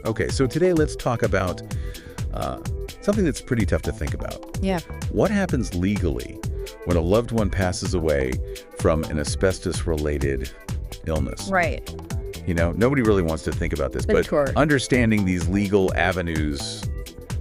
Okay, so today let's talk about something that's pretty tough to think about. Yeah. What happens legally when a loved one passes away from an asbestos-related illness? Right. You know, nobody really wants to think about this, but Sure. understanding these legal avenues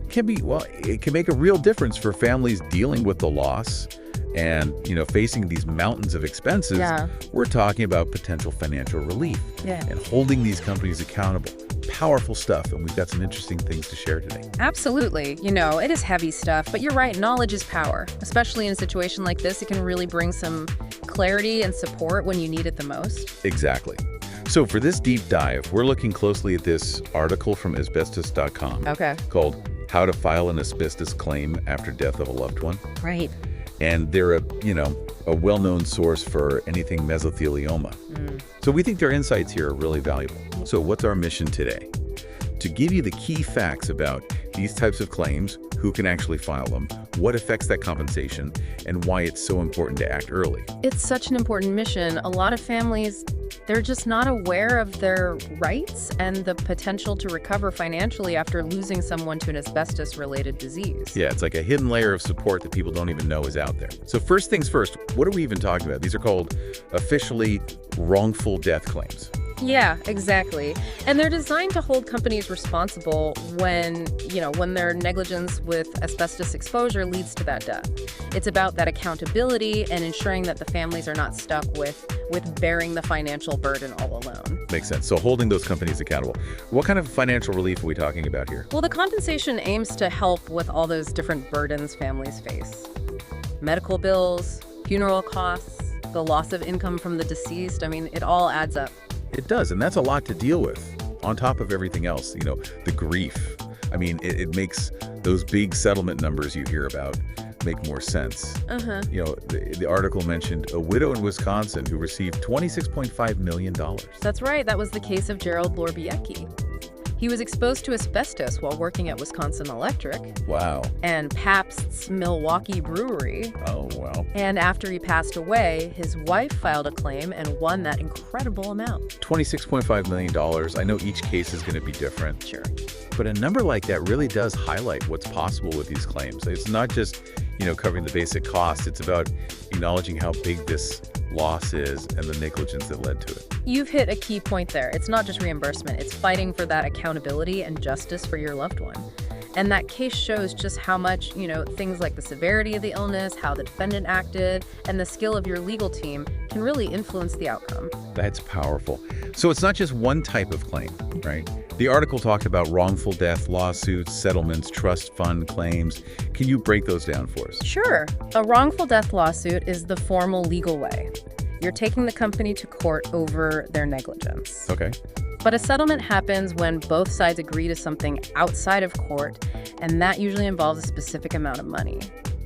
can be, well, it can make a real difference for families dealing with the loss and, you know, facing these mountains of expenses. Yeah. We're talking about potential financial relief Yeah. and holding these companies accountable. Powerful stuff, and we've got some interesting things to share today. Absolutely. You know, it is heavy stuff, but you're right, knowledge is power. Especially in a situation like this, it can really bring some clarity and support when you need it the most. Exactly. So for this deep dive, we're looking closely at this article from Asbestos.com Okay. called How to File an Asbestos Claim After Death of a Loved One. Right. And they're a well-known source for anything mesothelioma. So we think their insights here are really valuable. So what's our mission today? To give you the key facts about these types of claims, who can actually file them, what affects that compensation, and why it's so important to act early. It's such an important mission. A lot of families, they're just not aware of their rights and the potential to recover financially after losing someone to an asbestos-related disease. Yeah, it's like a hidden layer of support that people don't even know is out there. So first things first, what are we even talking about? These are called officially wrongful death claims. Yeah, exactly. And they're designed to hold companies responsible when their negligence with asbestos exposure leads to that death. It's about that accountability and ensuring that the families are not stuck with bearing the financial burden all alone. Makes sense. So holding those companies accountable. What kind of financial relief are we talking about here? Well, the compensation aims to help with all those different burdens families face. Medical bills, funeral costs, the loss of income from the deceased. I mean, it all adds up. It does, and that's a lot to deal with on top of everything else, the grief. I mean, it makes those big settlement numbers you hear about make more sense. The article mentioned a widow in Wisconsin who received $26.5 million. That's right. That was the case of Gerald Lorbiecki. He was exposed to asbestos while working at Wisconsin Electric. Wow. And Pabst's Milwaukee Brewery. Oh, wow. And after he passed away, his wife filed a claim and won that incredible amount. $26.5 million. I know each case is going to be different. Sure. But a number like that really does highlight what's possible with these claims. It's not just, covering the basic costs. It's about acknowledging how big this loss is and the negligence that led to it. You've hit a key point there. It's not just reimbursement. It's fighting for that accountability and justice for your loved one. And that case shows just how much, things like the severity of the illness, how the defendant acted, and the skill of your legal team can really influence the outcome. That's powerful. So it's not just one type of claim, right? The article talked about wrongful death lawsuits, settlements, trust fund claims. Can you break those down for us? Sure. A wrongful death lawsuit is the formal legal way. You're taking the company to court over their negligence. Okay. But a settlement happens when both sides agree to something outside of court, and that usually involves a specific amount of money.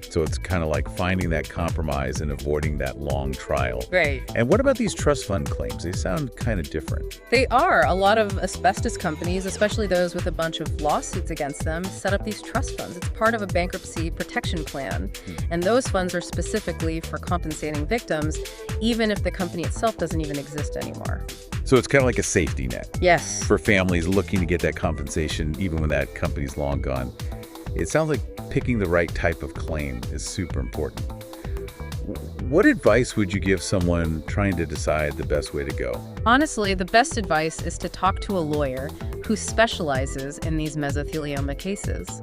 So it's kind of like finding that compromise and avoiding that long trial. Right. And what about these trust fund claims? They sound kind of different. They are. A lot of asbestos companies, especially those with a bunch of lawsuits against them, set up these trust funds. It's part of a bankruptcy protection plan. And those funds are specifically for compensating victims, even if the company itself doesn't even exist anymore. So it's kind of like a safety net. Yes. For families looking to get that compensation even when that company's long gone. It sounds like picking the right type of claim is super important. What advice would you give someone trying to decide the best way to go? Honestly, the best advice is to talk to a lawyer who specializes in these mesothelioma cases.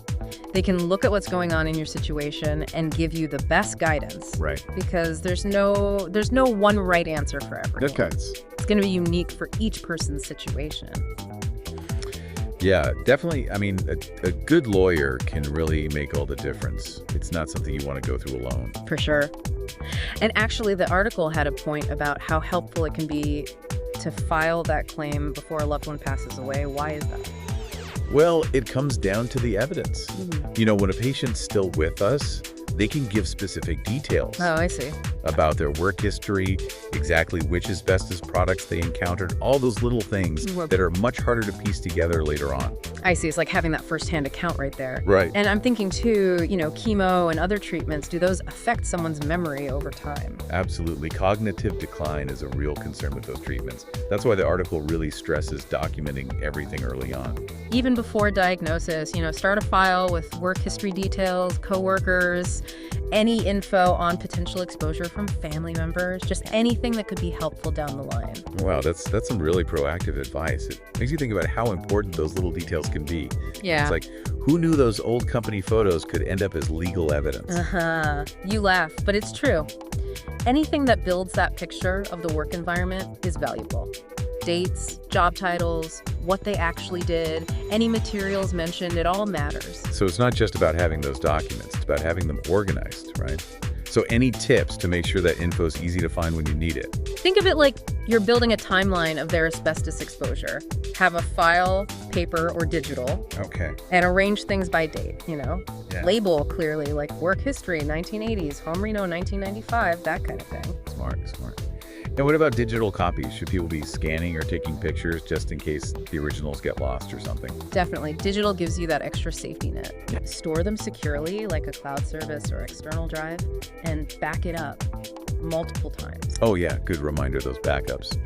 They can look at what's going on in your situation and give you the best guidance. Right. Because there's no one right answer for everyone. Okay. It's going to be unique for each person's situation. Yeah, definitely. I mean, a good lawyer can really make all the difference. It's not something you want to go through alone. For sure. And actually, the article had a point about how helpful it can be to file that claim before a loved one passes away. Why is that? Well, it comes down to the evidence. When a patient's still with us, They can give specific details Oh, I see. about their work history, exactly which asbestos products they encountered, all those little things that are much harder to piece together later on. I see. It's like having that firsthand account right there. Right. And I'm thinking too, chemo and other treatments, do those affect someone's memory over time? Absolutely. Cognitive decline is a real concern with those treatments. That's why the article really stresses documenting everything early on. Even before diagnosis, start a file with work history details, coworkers, any info on potential exposure from family members, just anything that could be helpful down the line. Wow, that's some really proactive advice. It makes you think about how important those little details can be. Yeah. It's like, who knew those old company photos could end up as legal evidence? You laugh, but it's true. Anything that builds that picture of the work environment is valuable. Dates, job titles, what they actually did, any materials mentioned, it all matters. So it's not just about having those documents, it's about having them organized, right? So any tips to make sure that info is easy to find when you need it? Think of it like you're building a timeline of their asbestos exposure. Have a file, paper, or digital, Okay. and arrange things by date, Yeah. Label clearly, like work history, 1980s, home reno, 1995, that kind of thing. Smart. And what about digital copies? Should people be scanning or taking pictures just in case the originals get lost or something? Definitely. Digital gives you that extra safety net. Store them securely, like a cloud service or external drive, and back it up multiple times. Oh yeah, good reminder, those backups.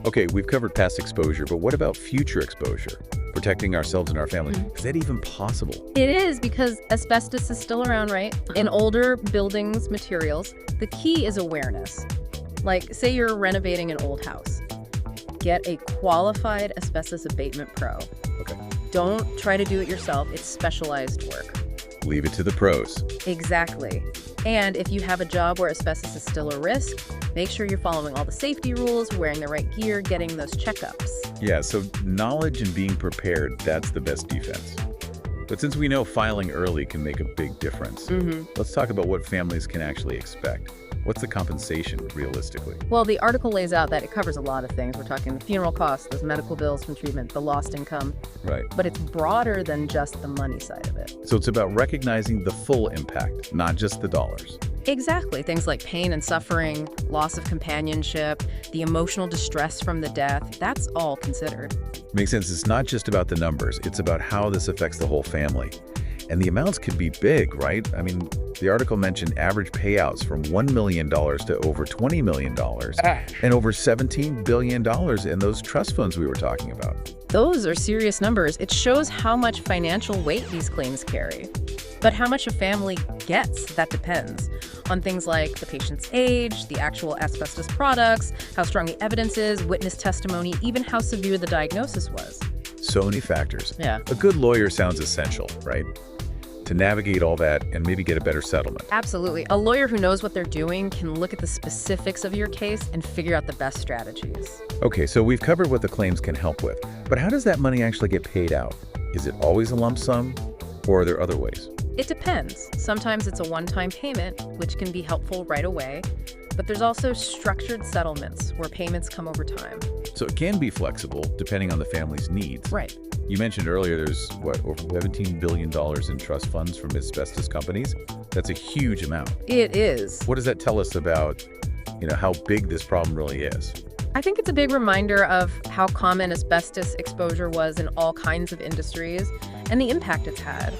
Okay, we've covered past exposure, but what about future exposure? Protecting ourselves and our family. Is that even possible? It is, because asbestos is still around, right? In older buildings, materials. The key is awareness. Like, say you're renovating an old house. Get a qualified asbestos abatement pro. Okay. Don't try to do it yourself. It's specialized work. Leave it to the pros. Exactly. And if you have a job where asbestos is still a risk, make sure you're following all the safety rules, wearing the right gear, getting those checkups. Yeah, so knowledge and being prepared, that's the best defense. But since we know filing early can make a big difference, let's talk about what families can actually expect. What's the compensation, realistically? Well, the article lays out that it covers a lot of things. We're talking the funeral costs, those medical bills from treatment, the lost income. Right. But it's broader than just the money side of it. So it's about recognizing the full impact, not just the dollars. Exactly. Things like pain and suffering, loss of companionship, the emotional distress from the death, that's all considered. Makes sense. It's not just about the numbers. It's about how this affects the whole family. And the amounts can be big, right? I mean, the article mentioned average payouts from $1 million to over $20 million and over $17 billion in those trust funds we were talking about. Those are serious numbers. It shows how much financial weight these claims carry. But how much a family gets, that depends on things like the patient's age, the actual asbestos products, how strong the evidence is, witness testimony, even how severe the diagnosis was. So many factors. Yeah. A good lawyer sounds essential, right? To navigate all that and maybe get a better settlement. Absolutely. A lawyer who knows what they're doing can look at the specifics of your case and figure out the best strategies. Okay, so we've covered what the claims can help with, but how does that money actually get paid out? Is it always a lump sum, or are there other ways? It depends. Sometimes it's a one-time payment, which can be helpful right away, but there's also structured settlements where payments come over time. So it can be flexible depending on the family's needs. Right. You mentioned earlier there's, over $17 billion in trust funds from asbestos companies. That's a huge amount. It is. What does that tell us about, how big this problem really is? I think it's a big reminder of how common asbestos exposure was in all kinds of industries and the impact it's had.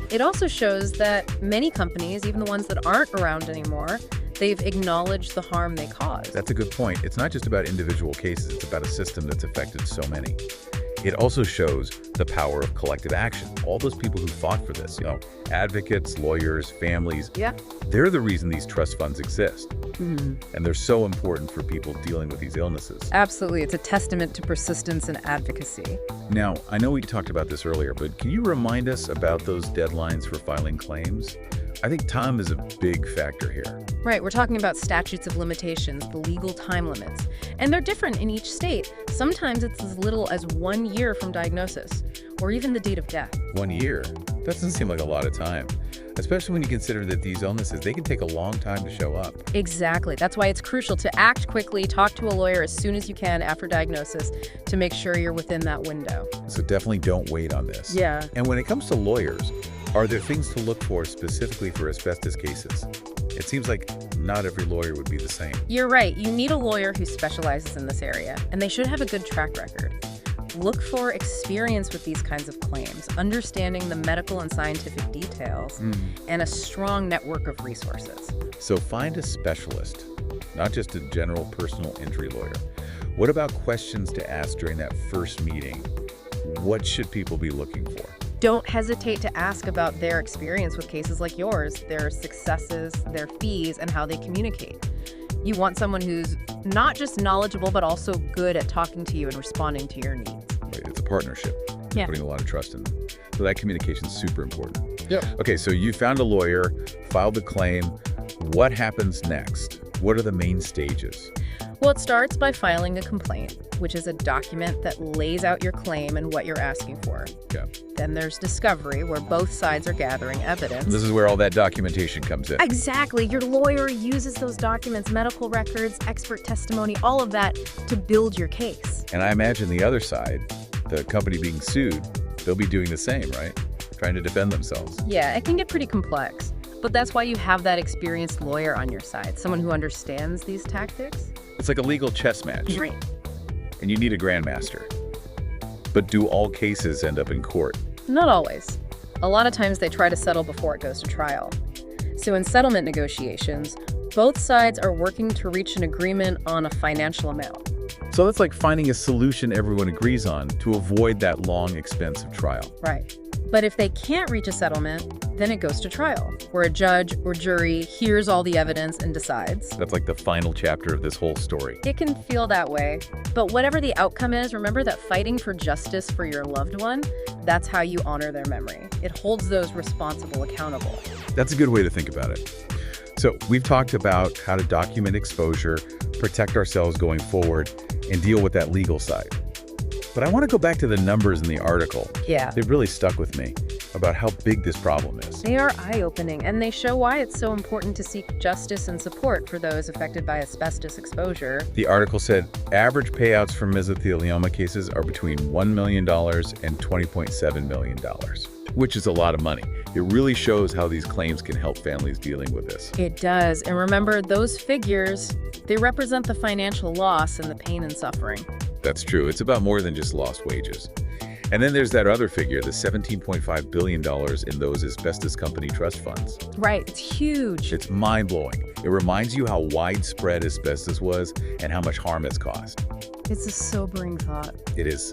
It also shows that many companies, even the ones that aren't around anymore, they've acknowledged the harm they caused. That's a good point. It's not just about individual cases, it's about a system that's affected so many. It also shows the power of collective action. All those people who fought for this, advocates, lawyers, families, they're the reason these trust funds exist. And they're so important for people dealing with these illnesses. Absolutely. It's a testament to persistence and advocacy. Now, I know we talked about this earlier, but can you remind us about those deadlines for filing claims? I think time is a big factor here. Right, we're talking about statutes of limitations, the legal time limits. And they're different in each state. Sometimes it's as little as 1 year from diagnosis, or even the date of death. 1 year? That doesn't seem like a lot of time, especially when you consider that these illnesses, they can take a long time to show up. Exactly. That's why it's crucial to act quickly, talk to a lawyer as soon as you can after diagnosis to make sure you're within that window. So definitely don't wait on this. Yeah. And when it comes to lawyers, Are there things to look for specifically for asbestos cases? It seems like not every lawyer would be the same. You're right. You need a lawyer who specializes in this area, and they should have a good track record. Look for experience with these kinds of claims, understanding the medical and scientific details, and a strong network of resources. So find a specialist, not just a general personal injury lawyer. What about questions to ask during that first meeting? What should people be looking for? Don't hesitate to ask about their experience with cases like yours, their successes, their fees, and how they communicate. You want someone who's not just knowledgeable, but also good at talking to you and responding to your needs. Right, it's a partnership. You're putting a lot of trust in them. So that communication is super important. Yep. Okay, so you found a lawyer, filed the claim. What happens next? What are the main stages? Well, it starts by filing a complaint, which is a document that lays out your claim and what you're asking for. Yeah. Then there's discovery, where both sides are gathering evidence. This is where all that documentation comes in. Exactly. Your lawyer uses those documents, medical records, expert testimony, all of that to build your case. And I imagine the other side, the company being sued, they'll be doing the same, right? Trying to defend themselves. Yeah, it can get pretty complex. But that's why you have that experienced lawyer on your side, someone who understands these tactics. It's like a legal chess match. Right. And you need a grandmaster. But do all cases end up in court? Not always. A lot of times they try to settle before it goes to trial. So in settlement negotiations, both sides are working to reach an agreement on a financial amount. So that's like finding a solution everyone agrees on to avoid that long, expensive trial. Right. But if they can't reach a settlement, then it goes to trial, where a judge or jury hears all the evidence and decides. That's like the final chapter of this whole story. It can feel that way. But whatever the outcome is, remember that fighting for justice for your loved one, that's how you honor their memory. It holds those responsible accountable. That's a good way to think about it. So we've talked about how to document exposure, protect ourselves going forward, and deal with that legal side. But I want to go back to the numbers in the article. Yeah. They really stuck with me about how big this problem is. They are eye-opening, and they show why it's so important to seek justice and support for those affected by asbestos exposure. The article said average payouts for mesothelioma cases are between $1 million and $20.7 million, which is a lot of money. It really shows how these claims can help families dealing with this. It does. And remember, those figures, they represent the financial loss and the pain and suffering. That's true. It's about more than just lost wages. And then there's that other figure, the $17.5 billion in those asbestos company trust funds. Right. It's huge. It's mind-blowing. It reminds you how widespread asbestos was and how much harm it's caused. It's a sobering thought. It is.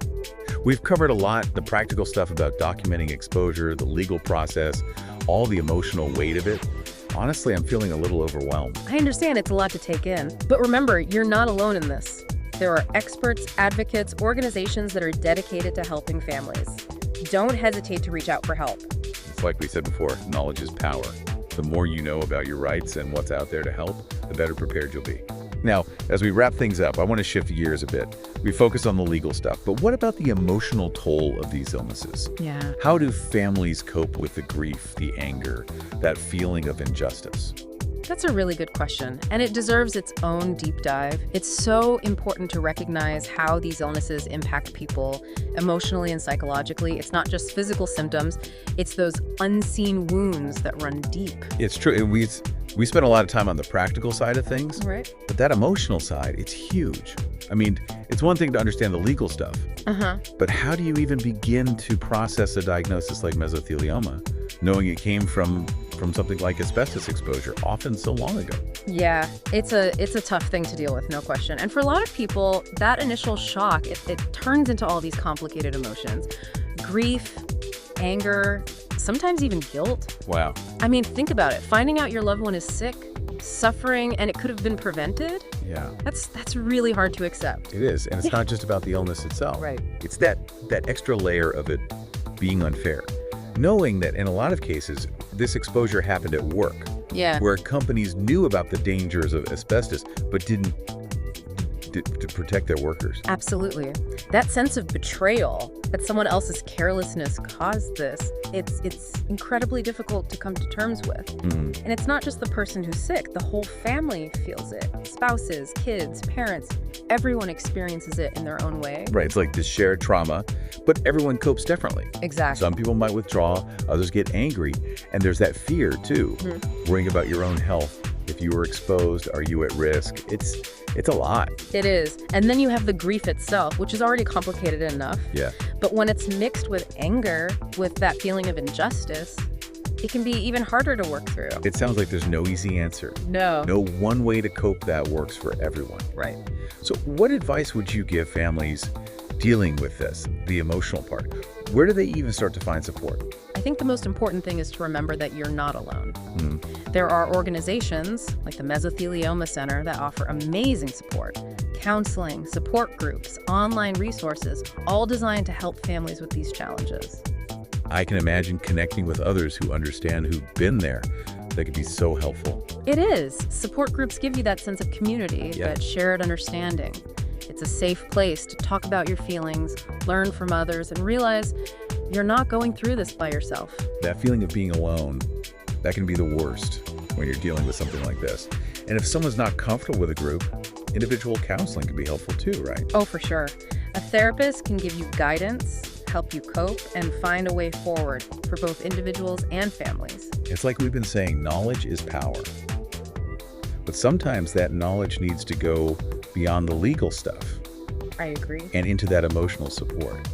We've covered a lot, the practical stuff about documenting exposure, the legal process, all the emotional weight of it. Honestly, I'm feeling a little overwhelmed. I understand it's a lot to take in. But remember, you're not alone in this. There are experts, advocates, organizations that are dedicated to helping families. Don't hesitate to reach out for help. It's like we said before, knowledge is power. The more you know about your rights and what's out there to help, the better prepared you'll be. Now, as we wrap things up, I want to shift gears a bit. We focus on the legal stuff, but what about the emotional toll of these illnesses? Yeah. How do families cope with the grief, the anger, that feeling of injustice? That's a really good question, and it deserves its own deep dive. It's so important to recognize how these illnesses impact people emotionally and psychologically. It's not just physical symptoms, it's those unseen wounds that run deep. It's true. And we spent a lot of time on the practical side of things, Right. but that emotional side, it's huge. I mean, it's one thing to understand the legal stuff, but how do you even begin to process a diagnosis like mesothelioma, knowing it came from something like asbestos exposure, often so long ago? Yeah, it's a tough thing to deal with, no question. And for a lot of people, that initial shock, it turns into all these complicated emotions. Grief, anger, sometimes even guilt. Wow. I mean, think about it. Finding out your loved one is sick, suffering, and it could have been prevented. Yeah. That's really hard to accept. It is, and it's not just about the illness itself. Right. It's that extra layer of it being unfair. Knowing that in a lot of cases, this exposure happened at work, Yeah. where companies knew about the dangers of asbestos, but didn't to protect their workers. Absolutely. That sense of betrayal, that someone else's carelessness caused this, it's incredibly difficult to come to terms with. And it's not just the person who's sick, the whole family feels it. Spouses, kids, parents, everyone experiences it in their own way. Right, it's like this shared trauma, but everyone copes differently. Exactly. Some people might withdraw, others get angry, and there's that fear too, worrying about your own health. If you were exposed, are you at risk? It's a lot. It is. And then you have the grief itself, which is already complicated enough. Yeah. But when it's mixed with anger, with that feeling of injustice, it can be even harder to work through. It sounds like there's no easy answer. No. No one way to cope that works for everyone. Right. So what advice would you give families dealing with this, the emotional part? Where do they even start to find support? I think the most important thing is to remember that you're not alone. There are organizations like the Mesothelioma Center that offer amazing support, counseling, support groups, online resources, all designed to help families with these challenges. I can imagine connecting with others who understand, who've been there. That could be so helpful. It is. Support groups give you that sense of community, that shared understanding. It's a safe place to talk about your feelings, learn from others, and realize you're not going through this by yourself. That feeling of being alone, that can be the worst when you're dealing with something like this. And if someone's not comfortable with a group, individual counseling can be helpful too, right? Oh, for sure. A therapist can give you guidance, help you cope, and find a way forward for both individuals and families. It's like we've been saying, knowledge is power. But sometimes that knowledge needs to go beyond the legal stuff. I agree. And into that emotional support.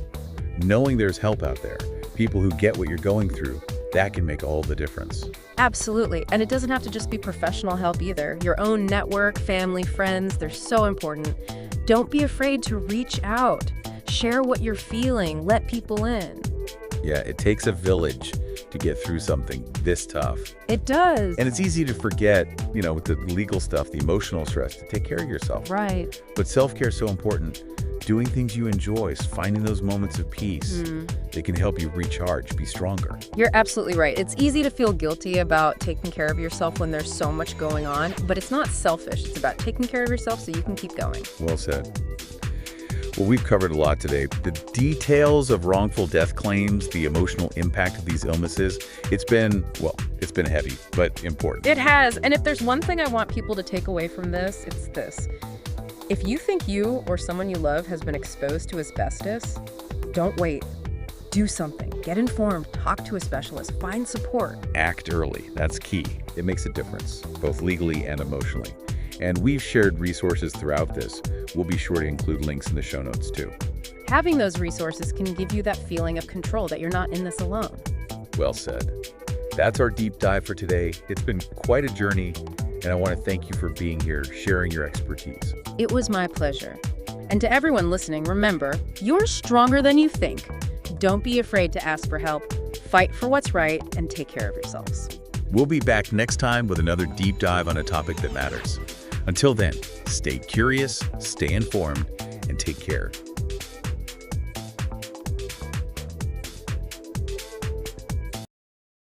Knowing there's help out there, people who get what you're going through, that can make all the difference. Absolutely. And it doesn't have to just be professional help either. Your own network, family, friends, they're so important. Don't be afraid to reach out. Share what you're feeling. Let people in. Yeah, it takes a village to get through something this tough. It does. And it's easy to forget, with the legal stuff, the emotional stress, to take care of yourself. Right. But self-care is so important. Doing things you enjoy, finding those moments of peace, they can help you recharge, be stronger. You're absolutely right. It's easy to feel guilty about taking care of yourself when there's so much going on, but it's not selfish. It's about taking care of yourself so you can keep going. Well said. Well, we've covered a lot today. The details of wrongful death claims, the emotional impact of these illnesses, it's been heavy, but important. It has. And if there's one thing I want people to take away from this, it's this. If you think you or someone you love has been exposed to asbestos, don't wait. Do something. Get informed. Talk to a specialist. Find support. Act early. That's key. It makes a difference, both legally and emotionally. And we've shared resources throughout this. We'll be sure to include links in the show notes too. Having those resources can give you that feeling of control that you're not in this alone. Well said. That's our deep dive for today. It's been quite a journey, and I want to thank you for being here, sharing your expertise. It was my pleasure. And to everyone listening, remember, you're stronger than you think. Don't be afraid to ask for help. Fight for what's right and take care of yourselves. We'll be back next time with another deep dive on a topic that matters. Until then, stay curious, stay informed, and take care.